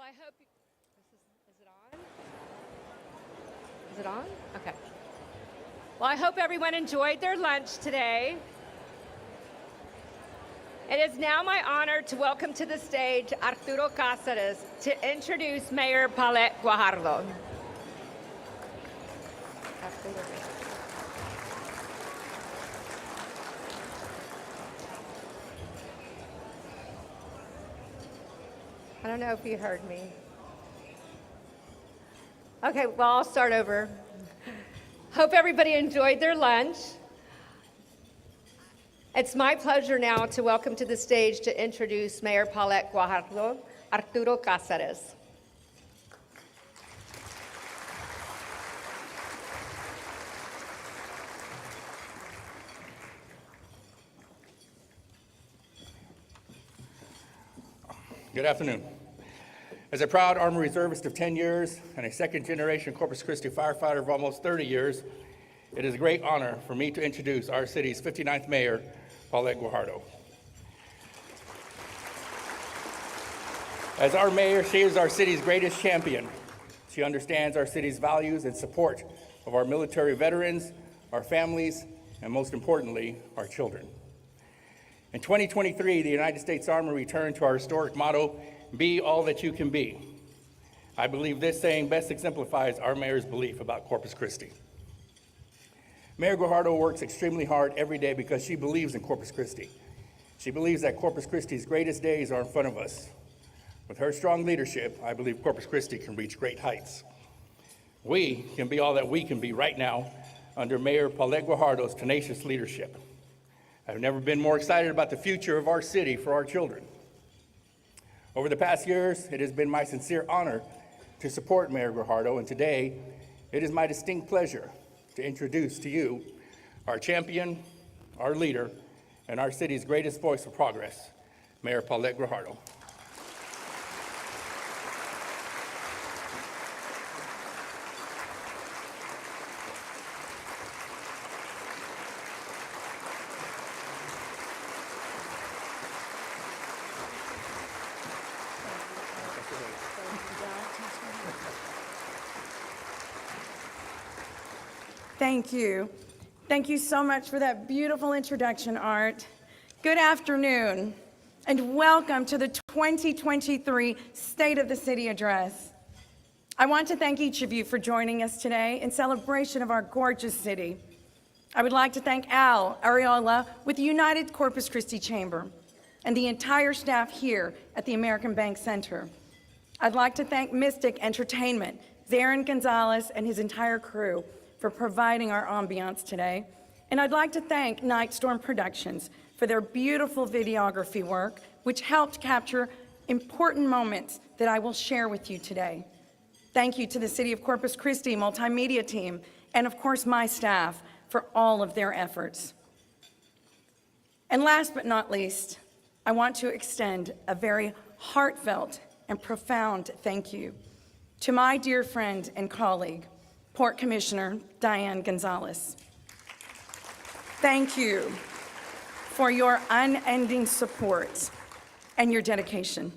I hope is it on? Is it on? Okay. Well, I hope everyone enjoyed their lunch today. It is now my honor to welcome to the stage Arturo Cáceres to introduce Mayor Paulette Guajardo. I don't know if you heard me. Okay, well, I'll start over. Hope everybody enjoyed their lunch. It's my pleasure now to welcome to the stage to introduce Mayor Paulette Guajardo, Arturo Cáceres. Good afternoon. As a proud Army Reservist of 10 years and a second-generation Corpus Christi firefighter of almost 30 years, it is a great honor for me to introduce our city's 59th Mayor, Paulette Guajardo. As our mayor, she is our city's greatest champion. She understands our city's values and support of our military veterans, our families, and most importantly, our children. In 2023, the United States Army returned to our historic motto, "Be all that you can be." I believe this saying best exemplifies our mayor's belief about Corpus Christi. Mayor Guajardo works extremely hard every day because she believes in Corpus Christi. She believes that Corpus Christi's greatest days are in front of us. With her strong leadership, I believe Corpus Christi can reach great heights. We can be all that we can be right now under Mayor Paulette Guajardo's tenacious leadership. I've never been more excited about the future of our city for our children. Over the past years, it has been my sincere honor to support Mayor Guajardo, and today, it is my distinct pleasure to introduce to you our champion, our leader, and our city's greatest voice of progress, Mayor Paulette Guajardo. Thank you. Thank you so much for that beautiful introduction, Art. Good afternoon, and welcome to the 2023 State of the City Address. I want to thank each of you for joining us today in celebration of our gorgeous city. I would like to thank Al Ariola with the United Corpus Christi Chamber and the entire staff here at the American Bank Center. I'd like to thank Mystic Entertainment, Zarin Gonzalez and his entire crew for providing our ambiance today. And I'd like to thank Night Storm Productions for their beautiful videography work, which helped capture important moments that I will share with you today. Thank you to the City of Corpus Christi multimedia team, and of course my staff for all of their efforts. And last but not least, I want to extend a very heartfelt and profound thank you to my dear friend and colleague, Port Commissioner Diane Gonzalez. Thank you for your unending support and your dedication.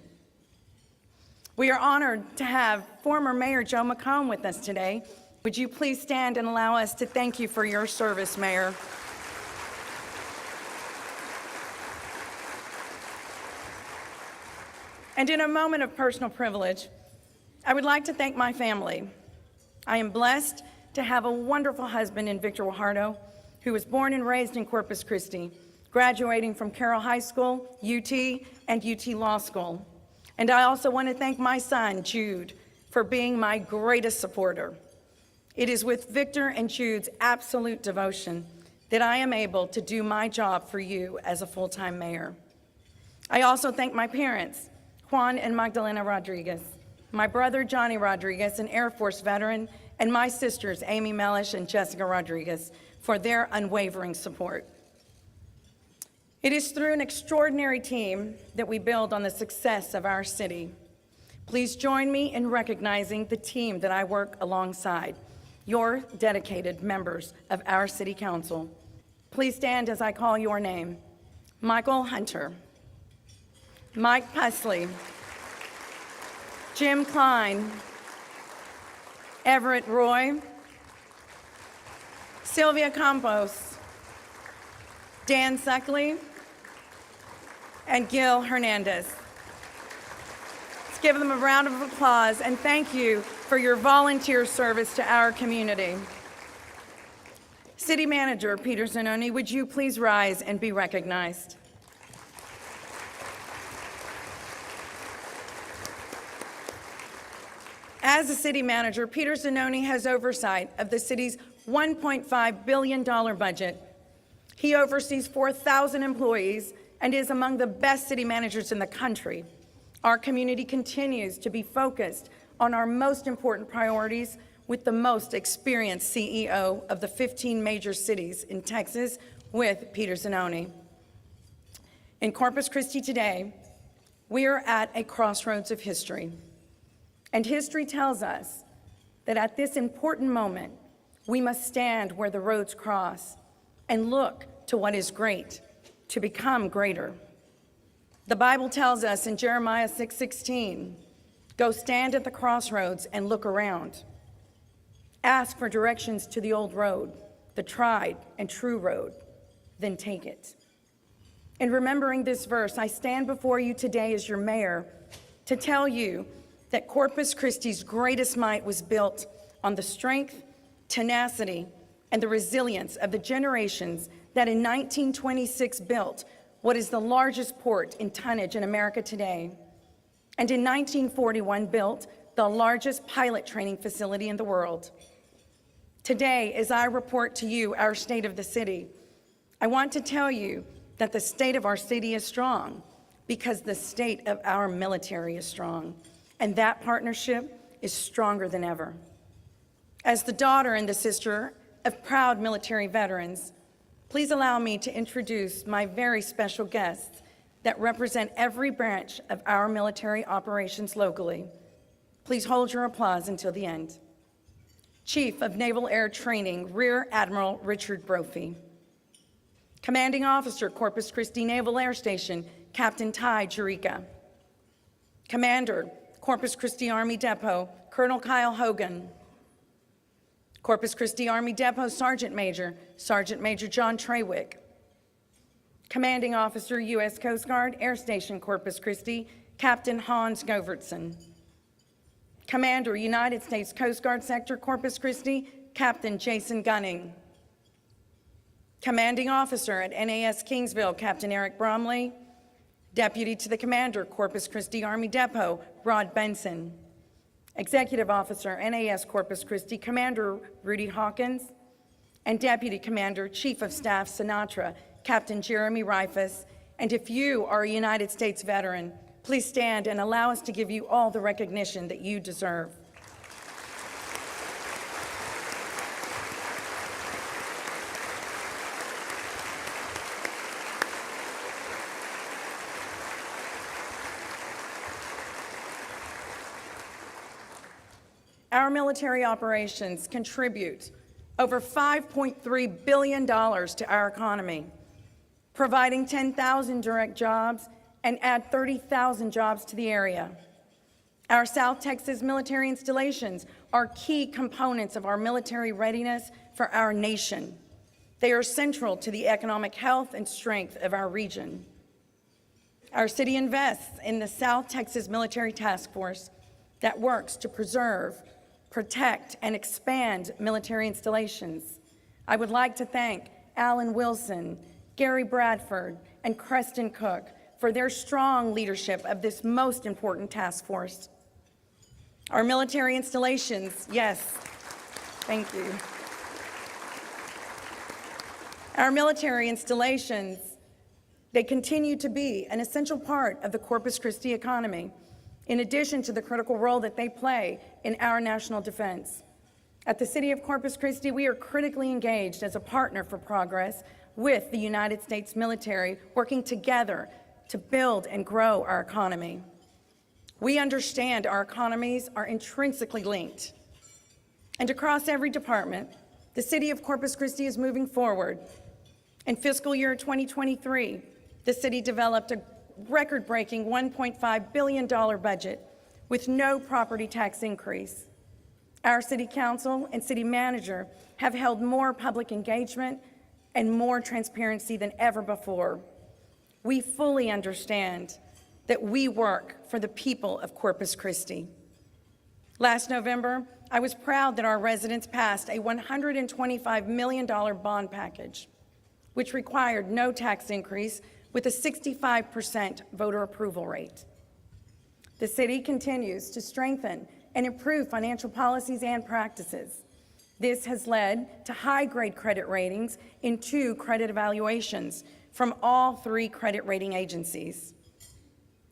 We are honored to have former Mayor Joe McComb with us today. Would you please stand and allow us to thank you for your service, Mayor? And in a moment of personal privilege, I would like to thank my family. I am blessed to have a wonderful husband in Victor Guajardo, who was born and raised in Corpus Christi, graduating from Carroll High School, UT, and UT Law School. And I also want to thank my son, Jude, for being my greatest supporter. It is with Victor and Jude's absolute devotion that I am able to do my job for you as a full-time mayor. I also thank my parents, Juan and Magdalena Rodriguez, my brother, Johnny Rodriguez, an Air Force veteran, and my sisters, Amy Mellish and Jessica Rodriguez, for their unwavering support. It is through an extraordinary team that we build on the success of our city. Please join me in recognizing the team that I work alongside, your dedicated members of our City Council. Please stand as I call your name. Michael Hunter, Mike Pusley, Jim Klein, Everett Roy, Sylvia Campos, Dan Suckley, and Gil Hernandez. Let's give them a round of applause and thank you for your volunteer service to our community. City Manager Peter Zanoni, would you please rise and be recognized? As a city manager, Peter Zanoni has oversight of the city's $1.5 billion budget. He oversees 4,000 employees and is among the best city managers in the country. Our community continues to be focused on our most important priorities with the most experienced CEO of the 15 major cities in Texas with Peter Zanoni. In Corpus Christi today, we are at a crossroads of history. And history tells us that at this important moment, we must stand where the roads cross and look to what is great to become greater. The Bible tells us in Jeremiah 6:16, go stand at the crossroads and look around. Ask for directions to the old road, the tried and true road, then take it. In remembering this verse, I stand before you today as your mayor to tell you that Corpus Christi's greatest might was built on the strength, tenacity, and the resilience of the generations that in 1926 built what is the largest port in tonnage in America today, and in 1941 built the largest pilot training facility in the world. Today, as I report to you our state of the city, I want to tell you that the state of our city is strong because the state of our military is strong. And that partnership is stronger than ever. As the daughter and the sister of proud military veterans, please allow me to introduce my very special guests that represent every branch of our military operations locally. Please hold your applause until the end. Chief of Naval Air Training, Rear Admiral Richard Brophy. Commanding Officer, Corpus Christi Naval Air Station, Captain Ty Jurica. Commander, Corpus Christi Army Depot, Colonel Kyle Hogan. Corpus Christi Army Depot Sergeant Major John Trawick. Commanding Officer, U.S. Coast Guard, Air Station Corpus Christi, Captain Hans Govertson. Commander, United States Coast Guard Sector Corpus Christi, Captain Jason Gunning. Commanding Officer at NAS Kingsville, Captain Eric Bromley. Deputy to the Commander, Corpus Christi Army Depot, Rod Benson. Executive Officer, NAS Corpus Christi, Commander Rudy Hawkins. And Deputy Commander, Chief of Staff, Sinatra, Captain Jeremy Rifus. And if you are a United States veteran, please stand and allow us to give you all the recognition that you deserve. Our military operations contribute over $5.3 billion to our economy, providing 10,000 direct jobs and add 30,000 jobs to the area. Our South Texas military installations are key components of our military readiness for our nation. They are central to the economic health and strength of our region. Our city invests in the South Texas Military Task Force that works to preserve, protect, and expand military installations. I would like to thank Alan Wilson, Gary Bradford, and Creston Cook for their strong leadership of this most important task force. Our military installations, yes, thank you. Our military installations, they continue to be an essential part of the Corpus Christi economy, in addition to the critical role that they play in our national defense. At the City of Corpus Christi, we are critically engaged as a partner for progress with the United States military, working together to build and grow our economy. We understand our economies are intrinsically linked. And across every department, the City of Corpus Christi is moving forward. In fiscal year 2023, the city developed a record-breaking $1.5 billion budget with no property tax increase. Our city council and city manager have held more public engagement and more transparency than ever before. We fully understand that we work for the people of Corpus Christi. Last November, I was proud that our residents passed a $125 million bond package, which required no tax increase with a 65% voter approval rate. The city continues to strengthen and improve financial policies and practices. This has led to high-grade credit ratings in 2 credit evaluations from all 3 credit rating agencies.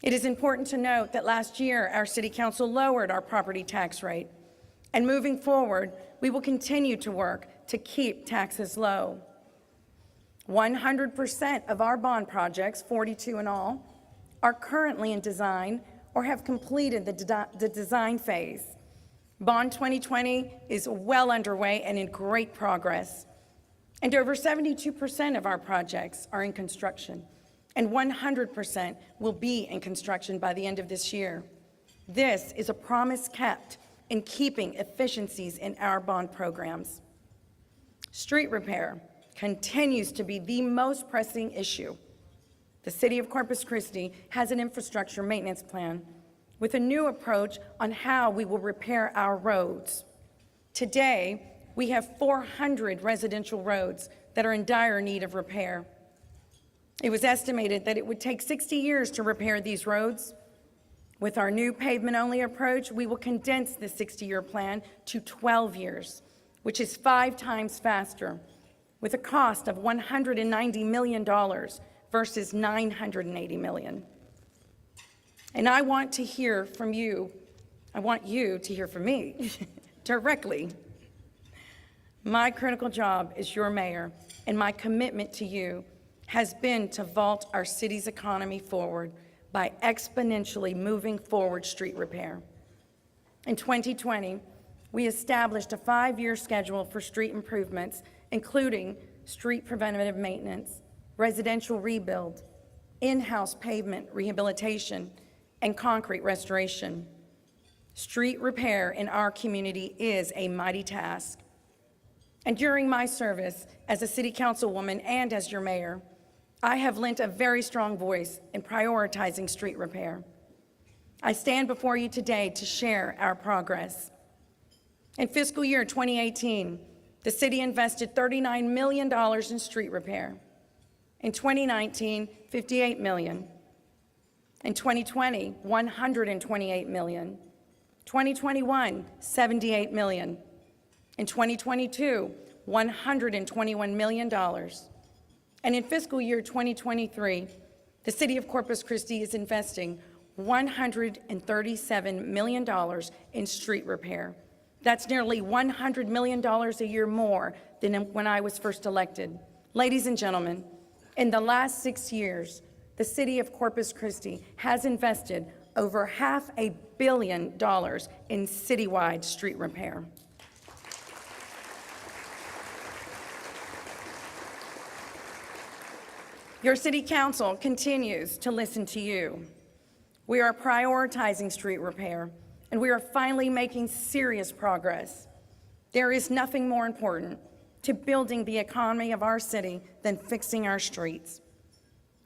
It is important to note that last year, our City Council lowered our property tax rate, and moving forward, we will continue to work to keep taxes low. 100% of our bond projects, 42 in all, are currently in design or have completed the design phase. Bond 2020 is well underway and in great progress. And over 72% of our projects are in construction, and 100% will be in construction by the end of this year. This is a promise kept in keeping efficiencies in our bond programs. Street repair continues to be the most pressing issue. The City of Corpus Christi has an infrastructure maintenance plan with a new approach on how we will repair our roads. Today, we have 400 residential roads that are in dire need of repair. It was estimated that it would take 60 years to repair these roads. With our new pavement-only approach, we will condense the 60-year plan to 12 years, which is 5 times faster, with a cost of $190 million versus $980 million. And I want to hear from you. I want you to hear from me directly. My critical job as your mayor, and my commitment to you has been to vault our city's economy forward by exponentially moving forward street repair. In 2020, we established a 5-year schedule for street improvements, including street preventative maintenance, residential rebuild, in-house pavement rehabilitation, and concrete restoration. Street repair in our community is a mighty task. And during my service as a city councilwoman and as your mayor, I have lent a very strong voice in prioritizing street repair. I stand before you today to share our progress. In fiscal year 2018, the city invested $39 million in street repair. In 2019, $58 million. In 2020, $128 million. 2021, $78 million. In 2022, $121 million. And in fiscal year 2023, the City of Corpus Christi is investing $137 million in street repair. That's nearly $100 million a year more than when I was first elected. Ladies and gentlemen, in the last 6 years, the City of Corpus Christi has invested over $500 million in citywide street repair. Your City Council continues to listen to you. We are prioritizing street repair, and we are finally making serious progress. There is nothing more important to building the economy of our city than fixing our streets.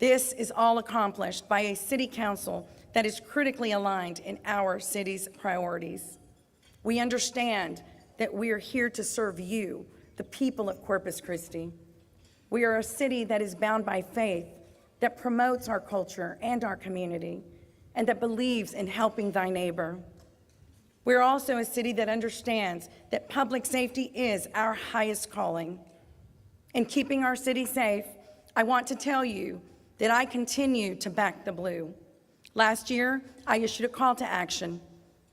This is all accomplished by a City Council that is critically aligned in our city's priorities. We understand that we are here to serve you, the people of Corpus Christi. We are a city that is bound by faith, that promotes our culture and our community, and that believes in helping thy neighbor. We're also a city that understands that public safety is our highest calling. In keeping our city safe, I want to tell you that I continue to back the blue. Last year, I issued a call to action,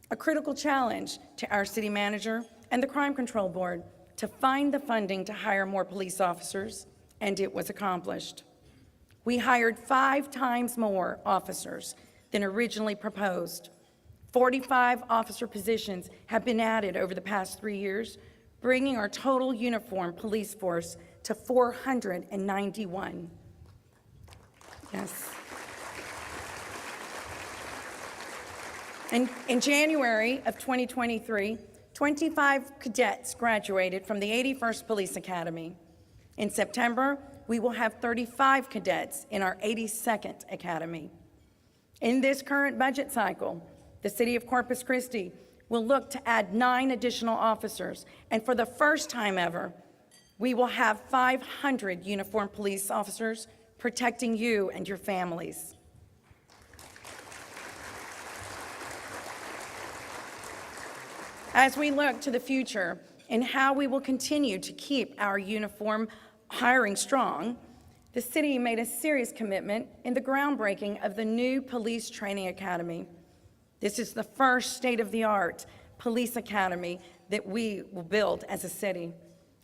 a critical challenge to our city manager and the Crime Control Board to find the funding to hire more police officers, and it was accomplished. We hired 5 times more officers than originally proposed. 45 officer positions have been added over the past 3 years, bringing our total uniformed police force to 491. Yes. In January of 2023, 25 cadets graduated from the 81st Police Academy. In September, we will have 35 cadets in our 82nd Academy. In this current budget cycle, the City of Corpus Christi will look to add 9 additional officers, and for the first time ever, we will have 500 uniformed police officers protecting you and your families. As we look to the future and how we will continue to keep our uniform hiring strong, the city made a serious commitment in the groundbreaking of the new Police Training Academy. This is the first state-of-the-art police academy that we will build as a city.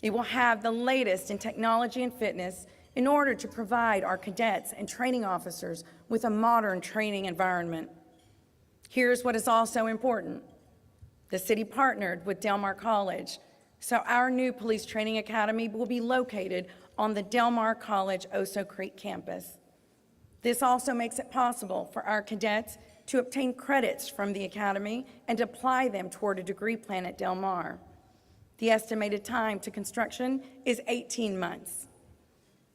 It will have the latest in technology and fitness in order to provide our cadets and training officers with a modern training environment. Here's what is also important. The city partnered with Del Mar College, so our new police training academy will be located on the Del Mar College Oso Creek campus. This also makes it possible for our cadets to obtain credits from the academy and apply them toward a degree plan at Del Mar. The estimated time to construction is 18 months.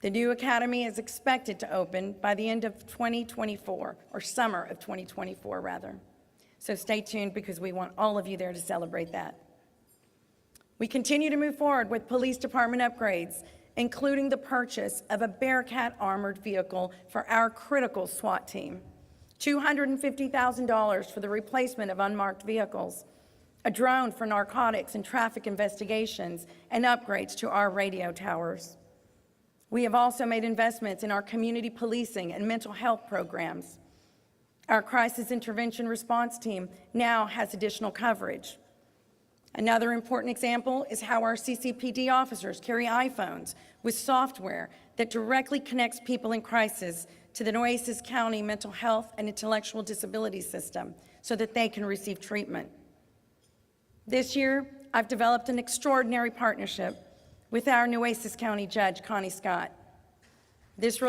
The new academy is expected to open by the end of 2024, or summer of 2024, rather. So stay tuned because we want all of you there to celebrate that. We continue to move forward with police department upgrades, including the purchase of a Bearcat armored vehicle for our critical SWAT team, $250,000 for the replacement of unmarked vehicles, a drone for narcotics and traffic investigations, and upgrades to our radio towers. We have also made investments in our community policing and mental health programs. Our crisis intervention response team now has additional coverage. Another important example is how our CCPD officers carry iPhones with software that directly connects people in crisis to the Nueces County Mental Health and Intellectual Disability System so that they can receive treatment. This year, I've developed an extraordinary partnership with our Nueces County Judge, Connie Scott. This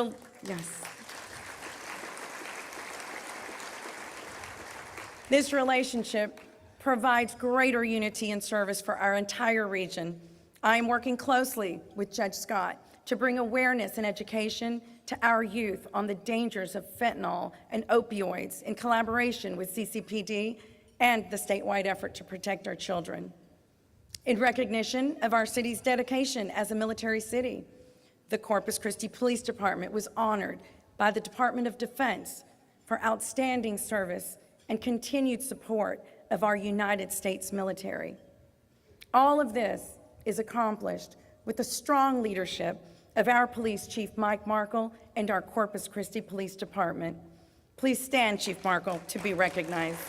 relationship provides greater unity and service for our entire region. I am working closely with Judge Scott to bring awareness and education to our youth on the dangers of fentanyl and opioids in collaboration with CCPD and the statewide effort to protect our children. In recognition of our city's dedication as a military city, the Corpus Christi Police Department was honored by the Department of Defense for outstanding service and continued support of our United States military. All of this is accomplished with the strong leadership of our Police Chief Mike Markle and our Corpus Christi Police Department. Please stand, Chief Markle, to be recognized.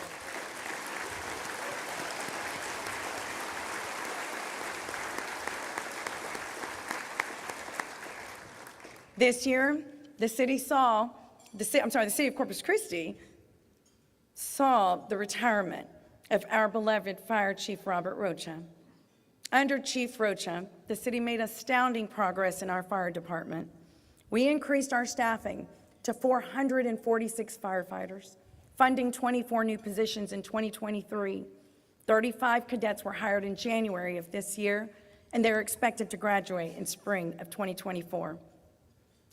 This year, the city of Corpus Christi saw the retirement of our beloved Fire Chief Robert Rocha. Under Chief Rocha, the city made astounding progress in our fire department. We increased our staffing to 446 firefighters, funding 24 new positions in 2023. 35 cadets were hired in January of this year, and they're expected to graduate in spring of 2024.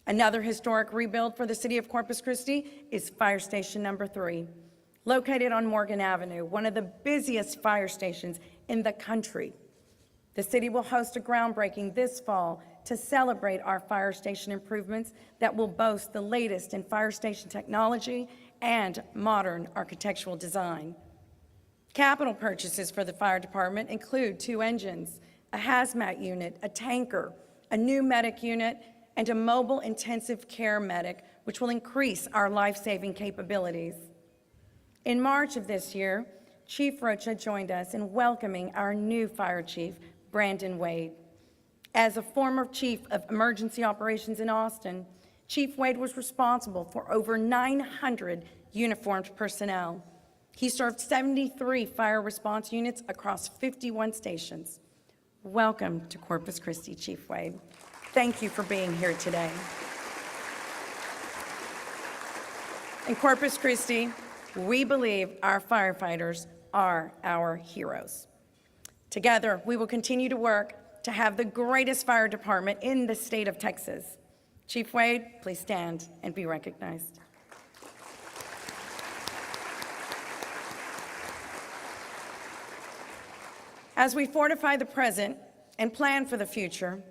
Another historic rebuild for the city of Corpus Christi is Fire Station number 3, located on Morgan Avenue, one of the busiest fire stations in the country. The city will host a groundbreaking this fall to celebrate our fire station improvements that will boast the latest in fire station technology and modern architectural design. Capital purchases for the fire department include 2 engines, a hazmat unit, a tanker, a new medic unit, and a mobile intensive care medic, which will increase our life-saving capabilities. In March of this year, Chief Rocha joined us in welcoming our new fire chief, Brandon Wade. As a former chief of emergency operations in Austin, Chief Wade was responsible for over 900 uniformed personnel. He served 73 fire response units across 51 stations. Welcome to Corpus Christi, Chief Wade. Thank you for being here today. In Corpus Christi, We believe our firefighters are our heroes. Together, we will continue to work to have the greatest fire department in the state of Texas. Chief Wade, please stand and be recognized. As we fortify the present and plan for the future,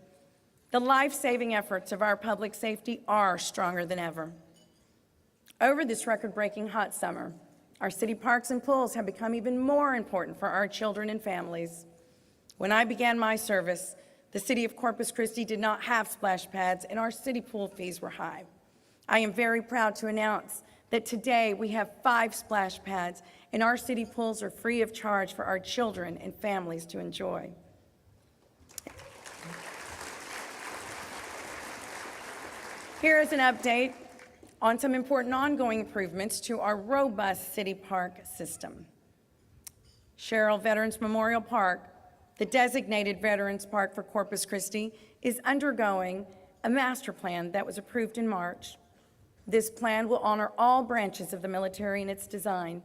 the life-saving efforts of our public safety are stronger than ever. Over this record-breaking hot summer, our city parks and pools have become even more important for our children and families. When I began my service, the city of Corpus Christi did not have splash pads and our city pool fees were high. I am very proud to announce that today we have 5 splash pads and our city pools are free of charge for our children and families to enjoy. Here is an update on some important ongoing improvements to our robust city park system. Sherrill Veterans Memorial Park, the designated Veterans Park for Corpus Christi, is undergoing a master plan that was approved in March. This plan will honor all branches of the military in its design.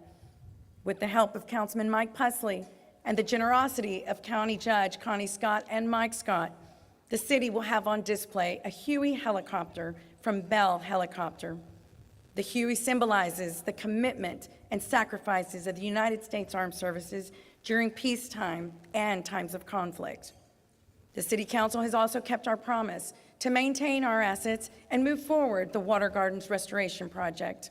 With the help of Councilman Mike Pusley and the generosity of County Judge Connie Scott and Mike Scott, the city will have on display a Huey helicopter from Bell Helicopter. The Huey symbolizes the commitment and sacrifices of the United States Armed Services during peacetime and times of conflict. The City Council has also kept our promise to maintain our assets and move forward the Water Gardens Restoration Project.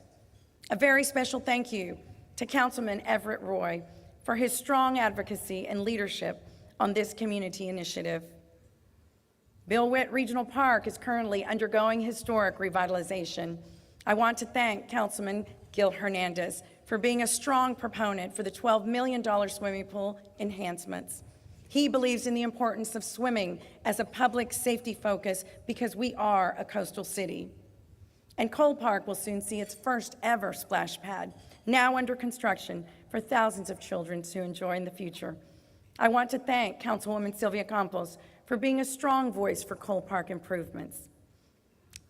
A very special thank you to Councilman Everett Roy for his strong advocacy and leadership on this community initiative. Bill Witt Regional Park is currently undergoing historic revitalization. I want to thank Councilman Gil Hernandez for being a strong proponent for the $12 million swimming pool enhancements. He believes in the importance of swimming as a public safety focus because we are a coastal city. And Cole Park will soon see its first ever splash pad, now under construction for thousands of children to enjoy in the future. I want to thank Councilwoman Sylvia Campos for being a strong voice for Cole Park improvements.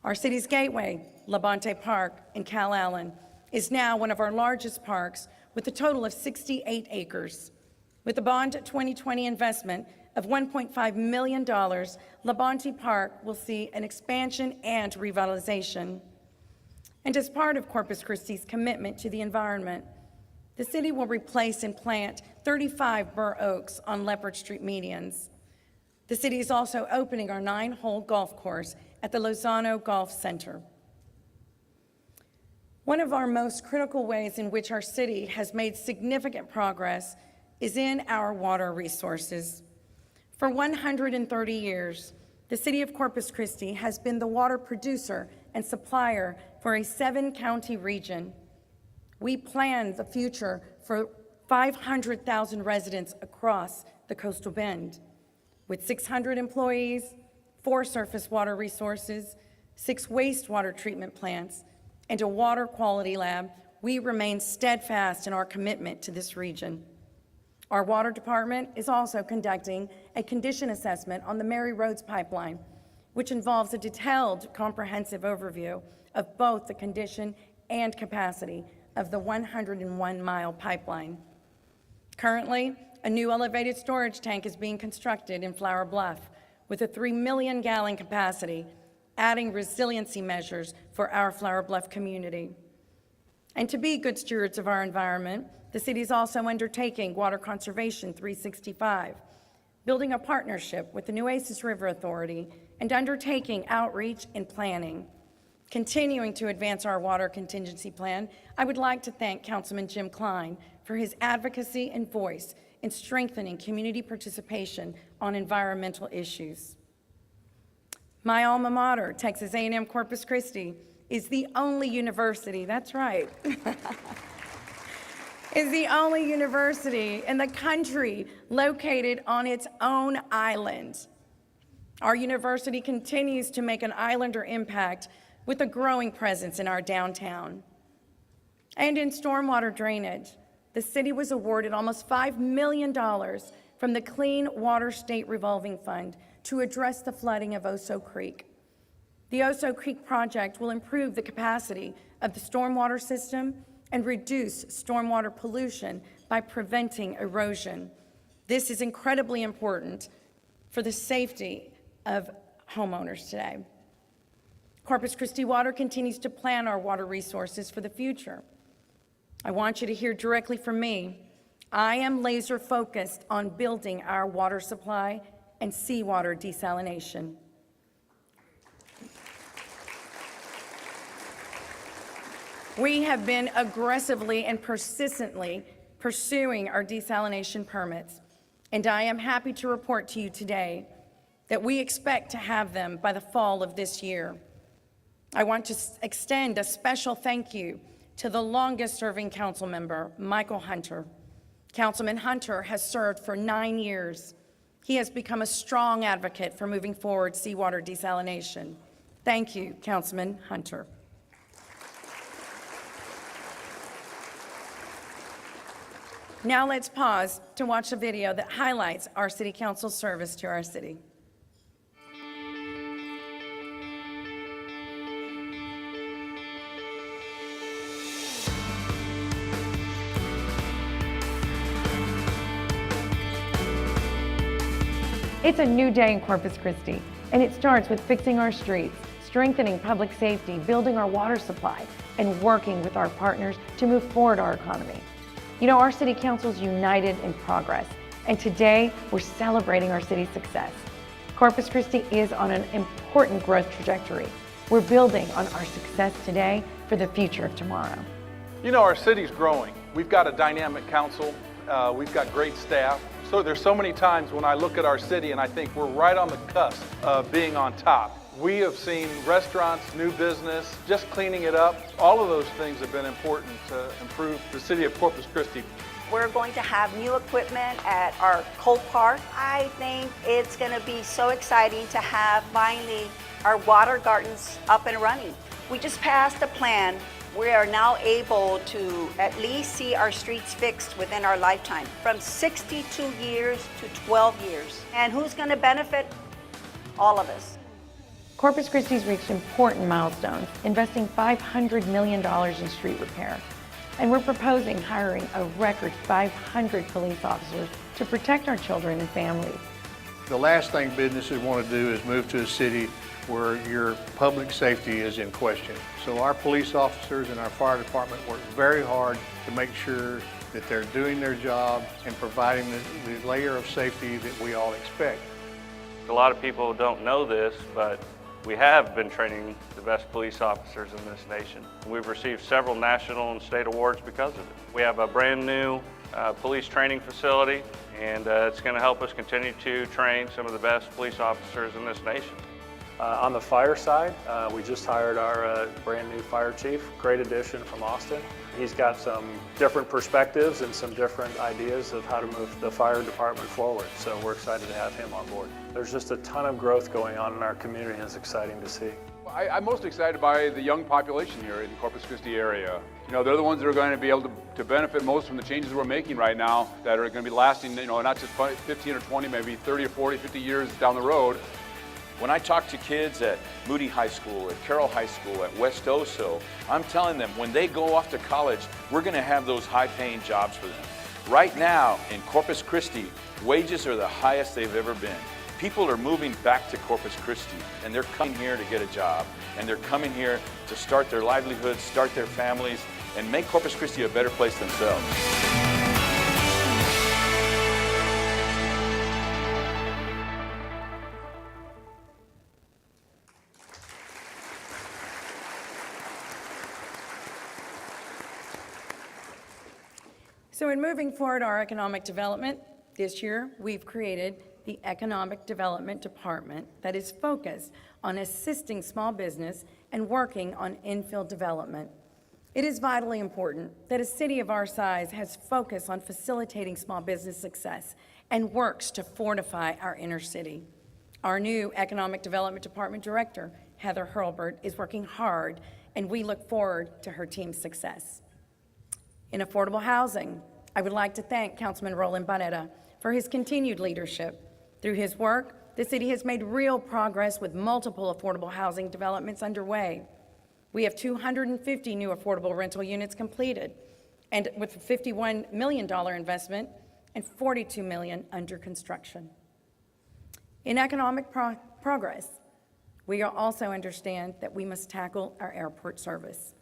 Our city's gateway, Labonte Park in Cal Allen, is now one of our largest parks with a total of 68 acres. With a bond 2020 investment of $1.5 million, Labonte Park will see an expansion and revitalization. And as part of Corpus Christi's commitment to the environment, the city will replace and plant 35 bur oaks on Leopard Street medians. The city is also opening our 9-hole golf course at the Lozano Golf Center. One of our most critical ways in which our city has made significant progress is in our water resources. For 130 years, the city of Corpus Christi has been the water producer and supplier for a 7-county region. We plan the future for 500,000 residents across the coastal bend. With 600 employees, 4 surface water resources, 6 wastewater treatment plants, and a water quality lab, we remain steadfast in our commitment to this region. Our water department is also conducting a condition assessment on the Mary Rhodes pipeline, which involves a detailed, comprehensive overview of both the condition and capacity of the 101-mile pipeline. Currently, a new elevated storage tank is being constructed in Flower Bluff with a 3 million gallon capacity, adding resiliency measures for our Flower Bluff community. And to be good stewards of our environment, the city is also undertaking Water Conservation 365, building a partnership with the Nueces River Authority, and undertaking outreach and planning. Continuing to advance our water contingency plan, I would like to thank Councilman Jim Klein for his advocacy and voice in strengthening community participation on environmental issues. My alma mater, Texas A&M Corpus Christi, is the only university, that's right, is the only university in the country located on its own island. Our university continues to make an islander impact with a growing presence in our downtown. And in stormwater drainage, the city was awarded almost $5 million from the Clean Water State Revolving Fund to address the flooding of Oso Creek. The Oso Creek project will improve the capacity of the stormwater system and reduce stormwater pollution by preventing erosion. This is incredibly important for the safety of homeowners today. Corpus Christi Water continues to plan our water resources for the future. I want you to hear directly from me. I am laser focused on building our water supply and seawater desalination. We have been aggressively and persistently pursuing our desalination permits, and I am happy to report to you today that we expect to have them by the fall of this year. I want to extend a special thank you to the longest-serving council member, Michael Hunter. Councilman Hunter has served for 9 years. He has become a strong advocate for moving forward seawater desalination. Thank you, Councilman Hunter. Now let's pause to watch a video that highlights our City Council's service to our city. It's a new day in Corpus Christi, and it starts with fixing our streets, strengthening public safety, building our water supply, and working with our partners to move forward our economy. You know, our City Council is united in progress, and today we're celebrating our city's success. Corpus Christi is on an important growth trajectory. We're building on our success today for the future of tomorrow. You know, our city's growing. We've got a dynamic council. We've got great staff. So there's so many times when I look at our city and I think we're right on the cusp of being on top. We have seen restaurants, new business, just cleaning it up. All of those things have been important to improve the city of Corpus Christi. We're going to have new equipment at our Cole Park. I think it's going to be so exciting to have finally our water gardens up and running. We just passed a plan. We are now able to at least see our streets fixed within our lifetime, from 62 years to 12 years. And who's going to benefit? All of us. Corpus Christi's reached important milestones, investing $500 million in street repair. And we're proposing hiring a record 500 police officers to protect our children and families. The last thing businesses want to do is move to a city where your public safety is in question. So our police officers and our fire department work very hard to make sure that they're doing their job and providing the layer of safety that we all expect. A lot of people don't know this, but we have been training the best police officers in this nation. We've received several national and state awards because of it. We have a brand new police training facility, and it's going to help us continue to train some of the best police officers in this nation. On the fire side, we just hired our brand new fire chief, great addition from Austin. He's got some different perspectives and some different ideas of how to move the fire department forward, so we're excited to have him on board. There's just a ton of growth going on in our community, and it's exciting to see. I'm most excited by the young population here in the Corpus Christi area. You know, they're the ones that are going to be able to benefit most from the changes we're making right now that are going to be lasting, you know, not just 15 or 20, maybe 30 or 40, 50 years down the road. When I talk to kids at Moody High School, at Carroll High School, at West Oso, I'm telling them when they go off to college, we're going to have those high-paying jobs for them. Right now in Corpus Christi, wages are the highest they've ever been. People are moving back to Corpus Christi, and they're coming here to get a job, and they're coming here to start their livelihoods, start their families, and make Corpus Christi a better place themselves. So in moving forward our economic development, this year we've created the Economic Development Department that is focused on assisting small business and working on infill development. It is vitally important that a city of our size has focus on facilitating small business success and works to fortify our inner city. Our new Economic Development Department Director, Heather Hurlbert, is working hard, and we look forward to her team's success. In affordable housing, I would like to thank Councilman Roland Barrera for his continued leadership. Through his work, the city has made real progress with multiple affordable housing developments underway. We have 250 new affordable rental units completed, and with a $51 million investment and $42 million under construction. In economic progress, we also understand that we must tackle our airport service.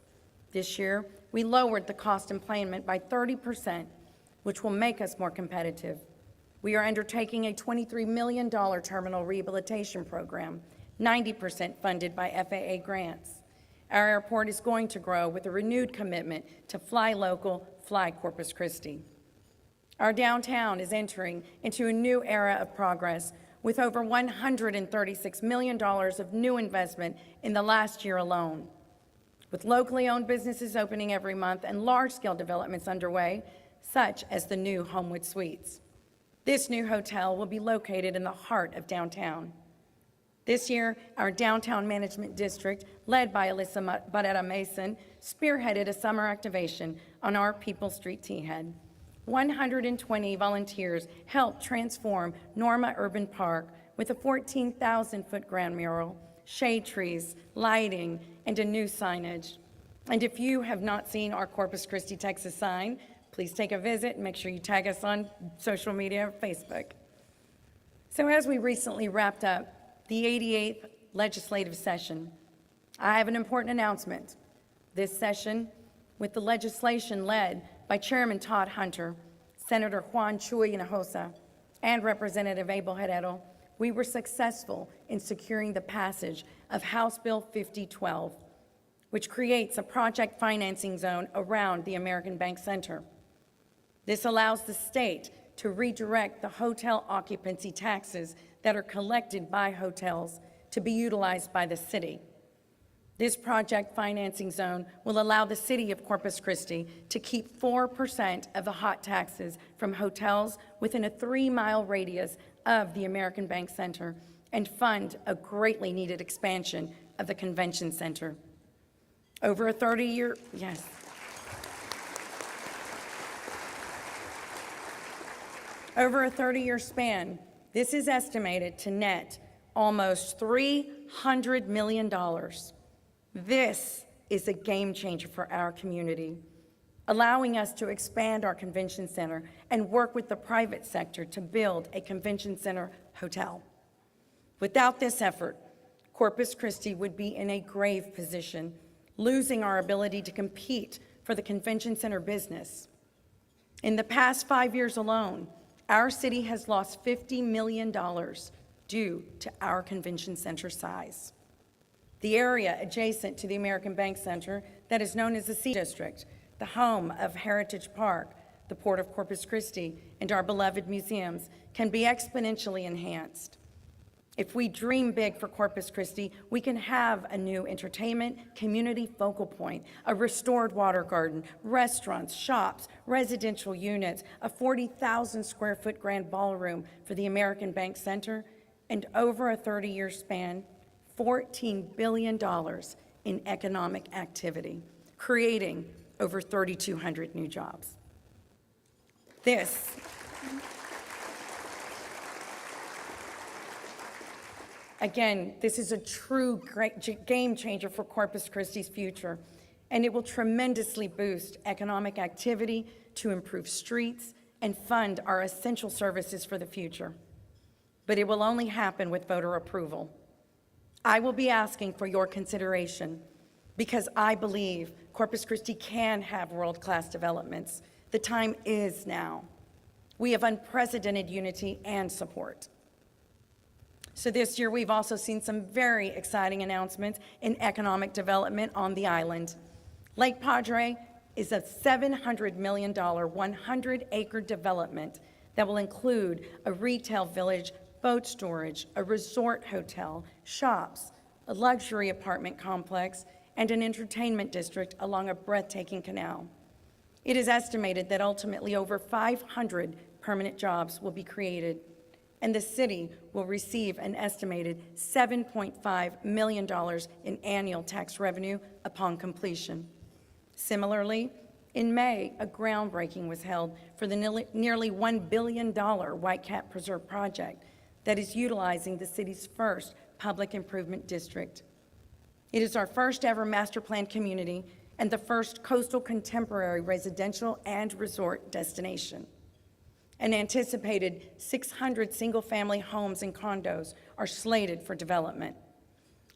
This year, we lowered the cost employment by 30%, which will make us more competitive. We are undertaking a $23 million terminal rehabilitation program, 90% funded by FAA grants. Our airport is going to grow with a renewed commitment to fly local, fly Corpus Christi. Our downtown is entering into a new era of progress with over $136 million of new investment in the last year alone. With locally owned businesses opening every month and large-scale developments underway, such as the new Homewood Suites. This new hotel will be located in the heart of downtown. This year, our downtown management district, led by Alyssa Barrera Mason, spearheaded a summer activation on our People Street T-head. 120 volunteers helped transform Norma Urban Park with a 14,000-foot grand mural, shade trees, lighting, and a new signage. And if you have not seen our Corpus Christi, Texas sign, please take a visit and make sure you tag us on social media or Facebook. So as we recently wrapped up the 88th legislative session, I have an important announcement. This session, with the legislation led by Chairman Todd Hunter, Senator Juan Chuy Hinojosa, and Representative Abel Herrero, we were successful in securing the passage of House Bill 5012, which creates a project financing zone around the American Bank Center. This allows the state to redirect the hotel occupancy taxes that are collected by hotels to be utilized by the city. This project financing zone will allow the city of Corpus Christi to keep 4% of the hot taxes from hotels within a 3-mile radius of the American Bank Center and fund a greatly needed expansion of the convention center. Over a 30-year, Over a 30-year span, this is estimated to net almost $300 million. This is a game changer for our community, allowing us to expand our convention center and work with the private sector to build a convention center hotel. Without this effort, Corpus Christi would be in a grave position, losing our ability to compete for the convention center business. In the past 5 years alone, our city has lost $50 million due to our convention center size. The area adjacent to the American Bank Center that is known as the C District, the home of Heritage Park, the Port of Corpus Christi, and our beloved museums, can be exponentially enhanced. If we dream big for Corpus Christi, we can have a new entertainment community focal point, a restored water garden, restaurants, shops, residential units, a 40,000 square foot grand ballroom for the American Bank Center, and over a 30-year span, $14 billion in economic activity, creating over 3,200 new jobs. This is a true great game changer for Corpus Christi's future, and it will tremendously boost economic activity to improve streets and fund our essential services for the future. But it will only happen with voter approval. I will be asking for your consideration because I believe Corpus Christi can have world-class developments. The time is now. We have unprecedented unity and support. So this year, we've also seen some very exciting announcements in economic development on the island. Lake Padre is a $700 million, 100-acre development that will include a retail village, boat storage, a resort hotel, shops, a luxury apartment complex, and an entertainment district along a breathtaking canal. It is estimated that ultimately over 500 permanent jobs will be created, and the city will receive an estimated $7.5 million in annual tax revenue upon completion. Similarly, in May, a groundbreaking was held for the nearly $1 billion Whitecap Preserve project that is utilizing the city's first public improvement district. It is our first ever master planned community and the first coastal contemporary residential and resort destination. An anticipated 600 single-family homes and condos are slated for development.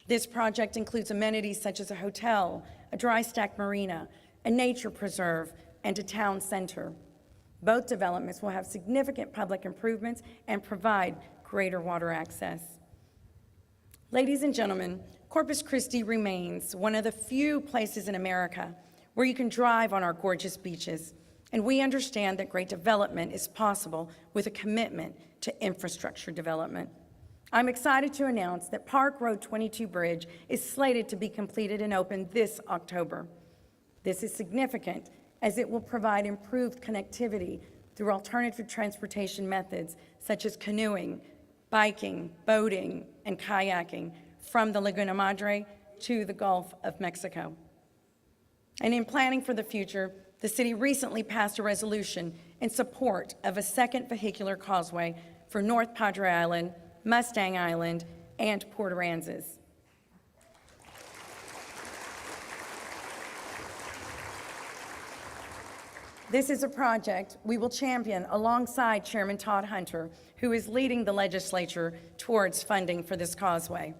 This project includes amenities such as a hotel, a dry stack marina, a nature preserve, and a town center. Both developments will have significant public improvements and provide greater water access. Ladies and gentlemen, Corpus Christi remains one of the few places in America where you can drive on our gorgeous beaches, and we understand that great development is possible with a commitment to infrastructure development. I'm excited to announce that Park Road 22 Bridge is slated to be completed and open this October. This is significant as it will provide improved connectivity through alternative transportation methods such as canoeing, biking, boating, and kayaking from the Laguna Madre to the Gulf of Mexico. And in planning for the future, the city recently passed a resolution in support of a second vehicular causeway for North Padre Island, Mustang Island, and Port Aransas. This is a project we will champion alongside Chairman Todd Hunter, who is leading the legislature towards funding for this causeway.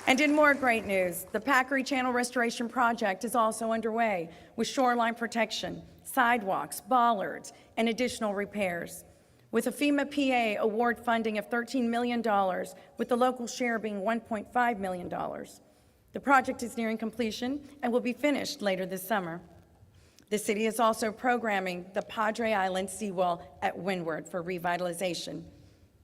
And in more great news, the Packery Channel Restoration Project is also underway with shoreline protection, sidewalks, bollards, and additional repairs. With a FEMA PA award funding of $13 million, with the local share being $1.5 million. The project is nearing completion and will be finished later this summer. The city is also programming the Padre Island seawall at Windward for revitalization.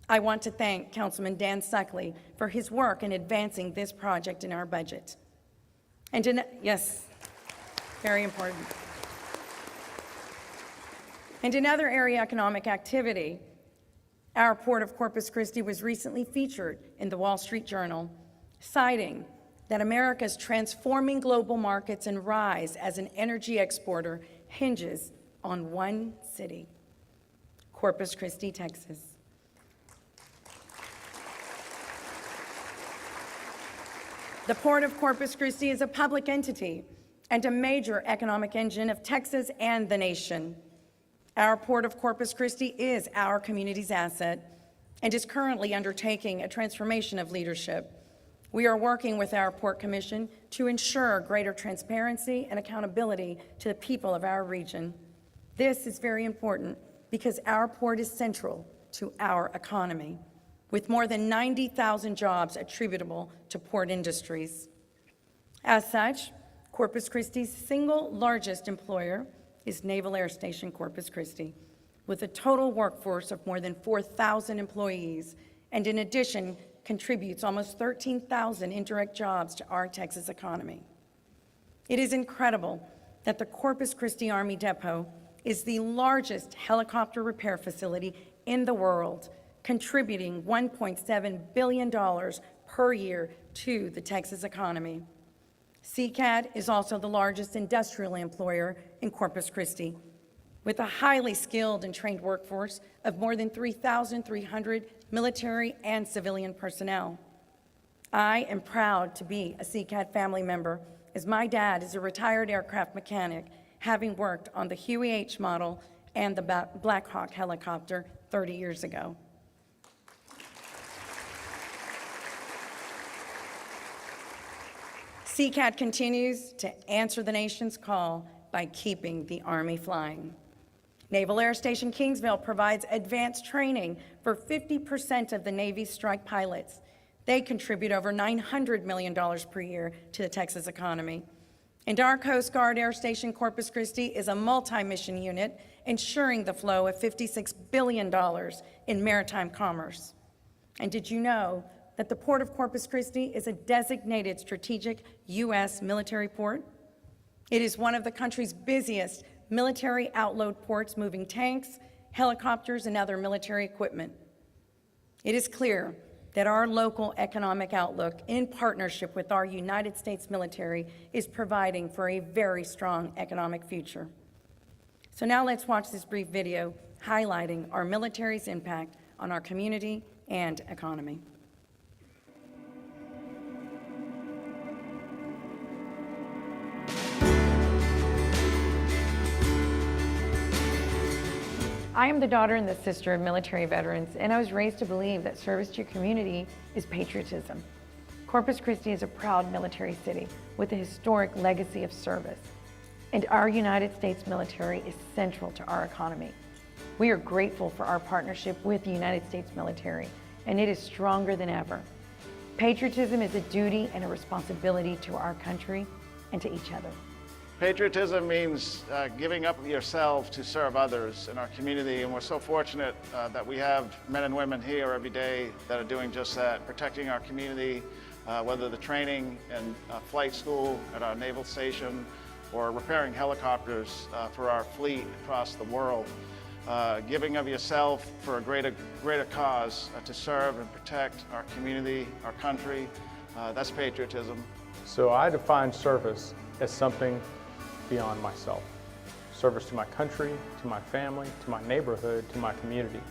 I want to thank Councilman Dan Suckley for his work in advancing this project in our budget. And yes, very important. And in other area economic activity, our Port of Corpus Christi was recently featured in the Wall Street Journal, citing that America's transforming global markets and rise as an energy exporter hinges on one city, Corpus Christi, Texas. The Port of Corpus Christi is a public entity and a major economic engine of Texas and the nation. Our Port of Corpus Christi is our community's asset and is currently undertaking a transformation of leadership. We are working with our Port Commission to ensure greater transparency and accountability to the people of our region. This is very important because our port is central to our economy, with more than 90,000 jobs attributable to port industries. As such, Corpus Christi's single largest employer is Naval Air Station Corpus Christi, with a total workforce of more than 4,000 employees, and in addition, contributes almost 13,000 indirect jobs to our Texas economy. It is incredible that the Corpus Christi Army Depot is the largest helicopter repair facility in the world, contributing $1.7 billion per year to the Texas economy. CCAD is also the largest industrial employer in Corpus Christi, with a highly skilled and trained workforce of more than 3,300 military and civilian personnel. I am proud to be a CCAD family member, as my dad is a retired aircraft mechanic, having worked on the Huey H model and the Black Hawk helicopter 30 years ago. CCAD continues to answer the nation's call by keeping the Army flying. Naval Air Station Kingsville provides advanced training for 50% of the Navy's strike pilots. They contribute over $900 million per year to the Texas economy. And our Coast Guard Air Station Corpus Christi is a multi-mission unit ensuring the flow of $56 billion in maritime commerce. And did you know that the Port of Corpus Christi is a designated strategic U.S. military port? It is one of the country's busiest military outload ports, moving tanks, helicopters, and other military equipment. It is clear that our local economic outlook, in partnership with our United States military, is providing for a very strong economic future. So now let's watch this brief video highlighting our military's impact on our community and economy. I am the daughter and the sister of military veterans, and I was raised to believe that service to your community is patriotism. Corpus Christi is a proud military city with a historic legacy of service, and our United States military is central to our economy. We are grateful for our partnership with the United States military, and it is stronger than ever. Patriotism is a duty and a responsibility to our country and to each other. Patriotism means giving up yourself to serve others in our community, and we're so fortunate that we have men and women here every day that are doing just that, protecting our community, whether the training and flight school at our naval station or repairing helicopters for our fleet across the world. Giving of yourself for a greater cause to serve and protect our community, our country, that's patriotism. So I define service as something beyond myself. Service to my country, to my family, to my neighborhood, to my community.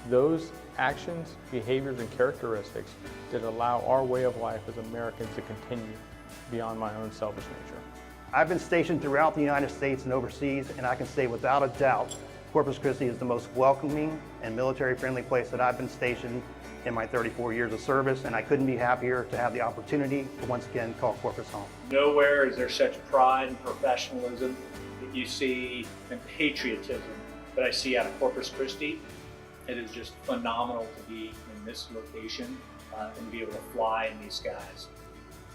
Those actions, behaviors, and characteristics that allow our way of life as Americans to continue beyond my own selfish nature. I've been stationed throughout the United States and overseas, and I can say without a doubt, Corpus Christi is the most welcoming and military-friendly place that I've been stationed in my 34 years of service, and I couldn't be happier to have the opportunity to once again call Corpus home. Nowhere is there such pride and professionalism that you see and patriotism that I see out of Corpus Christi. It is just phenomenal to be in this location and be able to fly in these skies.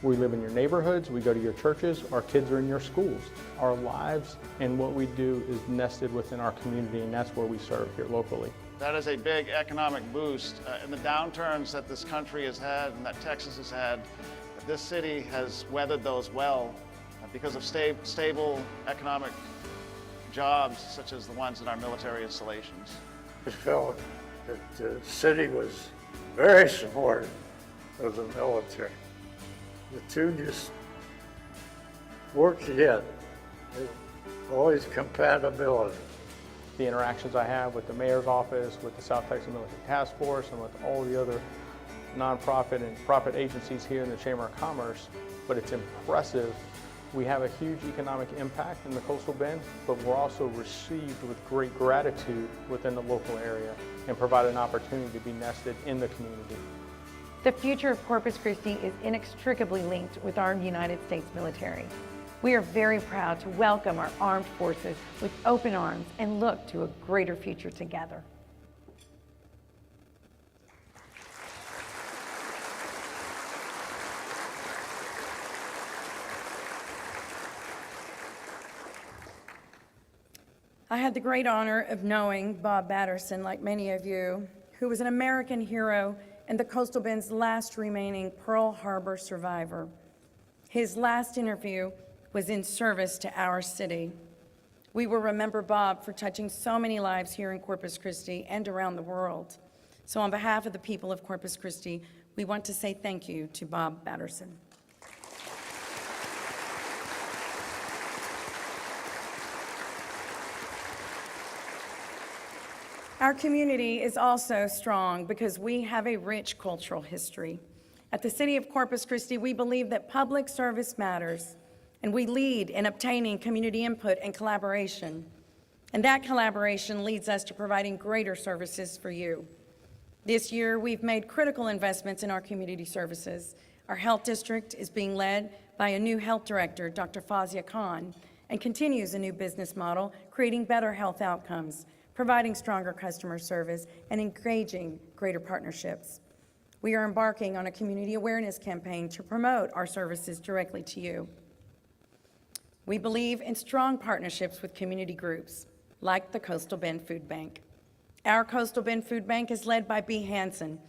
We live in your neighborhoods, we go to your churches, our kids are in your schools. Our lives and what we do is nested within our community, and that's where we serve here locally. That is a big economic boost. In the downturns that this country has had and that Texas has had, this city has weathered those well because of stable economic jobs such as the ones in our military installations. I felt that the city was very supportive of the military. The two just work together. There's always compatibility. The interactions I have with the mayor's office, with the South Texas Military Task Force, and with all the other nonprofit and profit agencies here in the Chamber of Commerce, but it's impressive. We have a huge economic impact in the Coastal Bend, but we're also received with great gratitude within the local area and provide an opportunity to be nested in the community. The future of Corpus Christi is inextricably linked with our United States military. We are very proud to welcome our armed forces with open arms and look to a greater future together. I had the great honor of knowing Bob Batterson, like many of you, who was an American hero and the Coastal Bend's last remaining Pearl Harbor survivor. His last interview was in service to our city. We will remember Bob for touching so many lives here in Corpus Christi and around the world. So on behalf of the people of Corpus Christi, we want to say thank you to Bob Batterson. Our community is also strong because we have a rich cultural history. At the City of Corpus Christi, we believe that public service matters, and we lead in obtaining community input and collaboration. And that collaboration leads us to providing greater services for you. This year, we've made critical investments in our community services. Our health district is being led by a new health director, Dr. Fazia Khan, and continues a new business model, creating better health outcomes, providing stronger customer service, and engaging greater partnerships. We are embarking on a community awareness campaign to promote our services directly to you. We believe in strong partnerships with community groups, like the Coastal Bend Food Bank. Our Coastal Bend Food Bank is led by Bea Hansen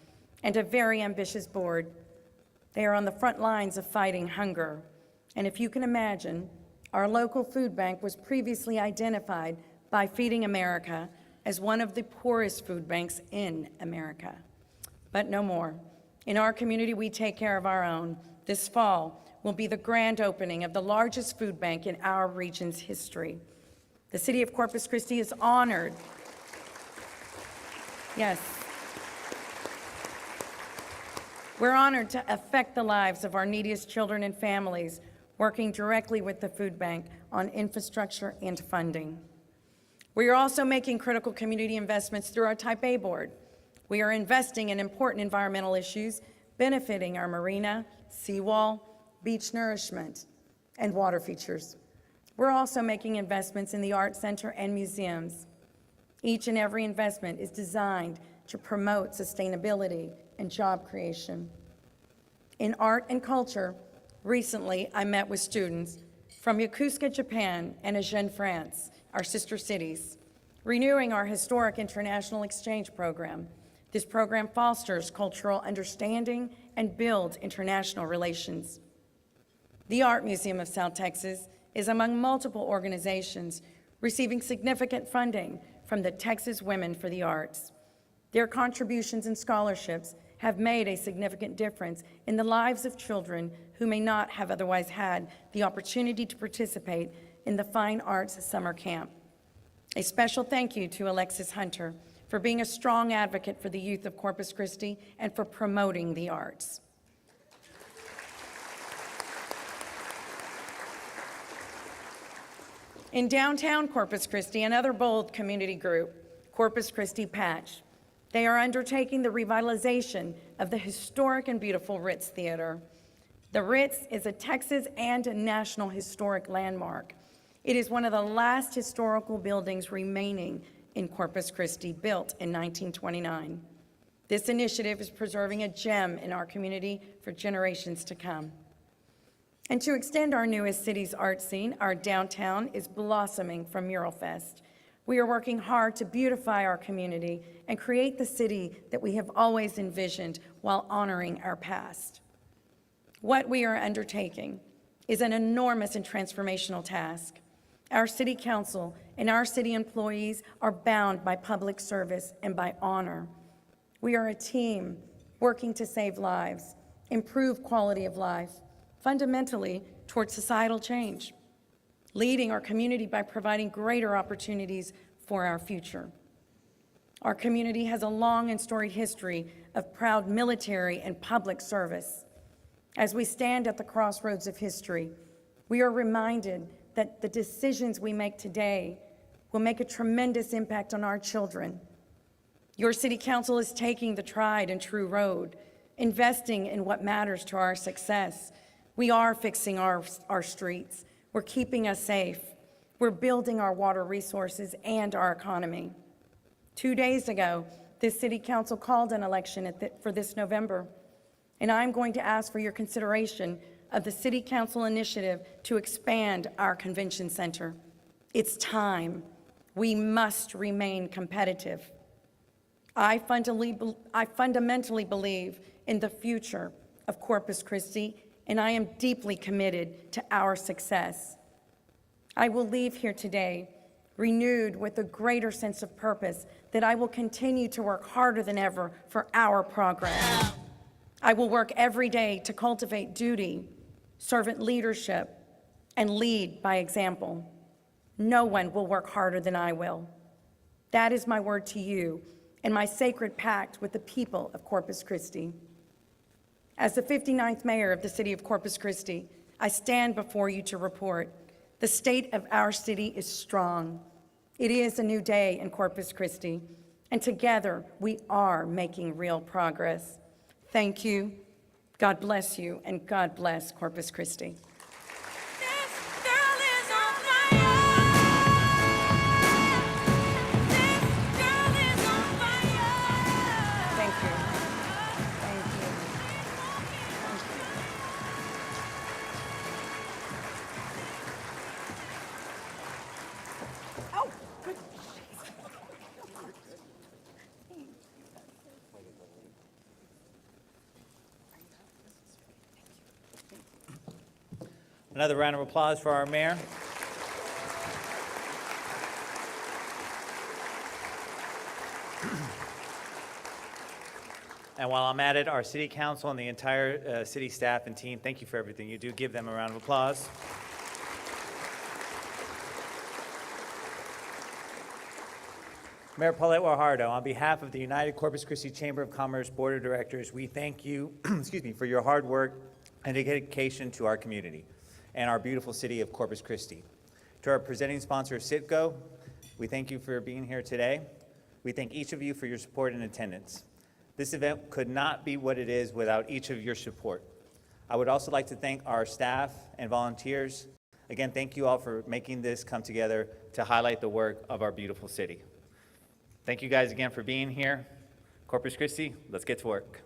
and a very ambitious board. They are on the front lines of fighting hunger. And if you can imagine, our local food bank was previously identified by Feeding America as one of the poorest food banks in America. But no more. In our community, we take care of our own. This fall will be the grand opening of the largest food bank in our region's history. The City of Corpus Christi is honored. Yes. We're honored to affect the lives of our neediest children and families, working directly with the food bank on infrastructure and funding. We are also making critical community investments through our Type A board. We are investing in important environmental issues benefiting our marina, seawall, beach nourishment, and water features. We're also making investments in the Art Center and museums. Each and every investment is designed to promote sustainability and job creation. In art and culture, recently I met with students from Yokosuka, Japan, and Agen, France, our sister cities, renewing our historic international exchange program. This program fosters cultural understanding and builds international relations. The Art Museum of South Texas is among multiple organizations receiving significant funding from the Texas Women for the Arts. Their contributions and scholarships have made a significant difference in the lives of children who may not have otherwise had the opportunity to participate in the Fine Arts Summer Camp. A special thank you to Alexis Hunter for being a strong advocate for the youth of Corpus Christi and for promoting the arts. In downtown Corpus Christi, another bold community group, Corpus Christi Patch. They are undertaking the revitalization of the historic and beautiful Ritz Theater. The Ritz is a Texas and a national historic landmark. It is one of the last historical buildings remaining in Corpus Christi, built in 1929. This initiative is preserving a gem in our community for generations to come. And to extend our newest city's art scene, our downtown is blossoming from Mural Fest. We are working hard to beautify our community and create the city that we have always envisioned while honoring our past. What we are undertaking is an enormous and transformational task. Our city council and our city employees are bound by public service and by honor. We are a team working to save lives, improve quality of life, fundamentally towards societal change, leading our community by providing greater opportunities for our future. Our community has a long and storied history of proud military and public service. As we stand at the crossroads of history, we are reminded that the decisions we make today will make a tremendous impact on our children. Your city council is taking the tried and true road, investing in what matters to our success. We are fixing our streets. We're keeping us safe. We're building our water resources and our economy. 2 days ago, this city council called an election for this November, and I'm going to ask for your consideration of the city council initiative to expand our convention center. It's time. We must remain competitive. I fundamentally believe in the future of Corpus Christi, and I am deeply committed to our success. I will leave here today renewed with a greater sense of purpose that I will continue to work harder than ever for our progress. I will work every day to cultivate duty, servant leadership, and lead by example. No one will work harder than I will. That is my word to you and my sacred pact with the people of Corpus Christi. As the 59th mayor of the city of Corpus Christi, I stand before you to report the state of our city is strong. It is a new day in Corpus Christi, and together we are making real progress. Thank you, God bless you, and God bless Corpus Christi. Another round of applause for our mayor. And while I'm at it, our city council and the entire city staff and team, thank you for everything you do. Give them a round of applause. Mayor Paulette Guajardo, on behalf of the United Corpus Christi Chamber of Commerce Board of Directors, we thank you for your hard work and dedication to our community and our beautiful city of Corpus Christi. To our presenting sponsor, Citgo, We thank you for being here today. We thank each of you for your support and attendance. This event could not be what it is without each of your support. I would also like to thank our staff and volunteers. Again, thank you all for making this come together to highlight the work of our beautiful city. Thank you guys again for being here. Corpus Christi, let's get to work.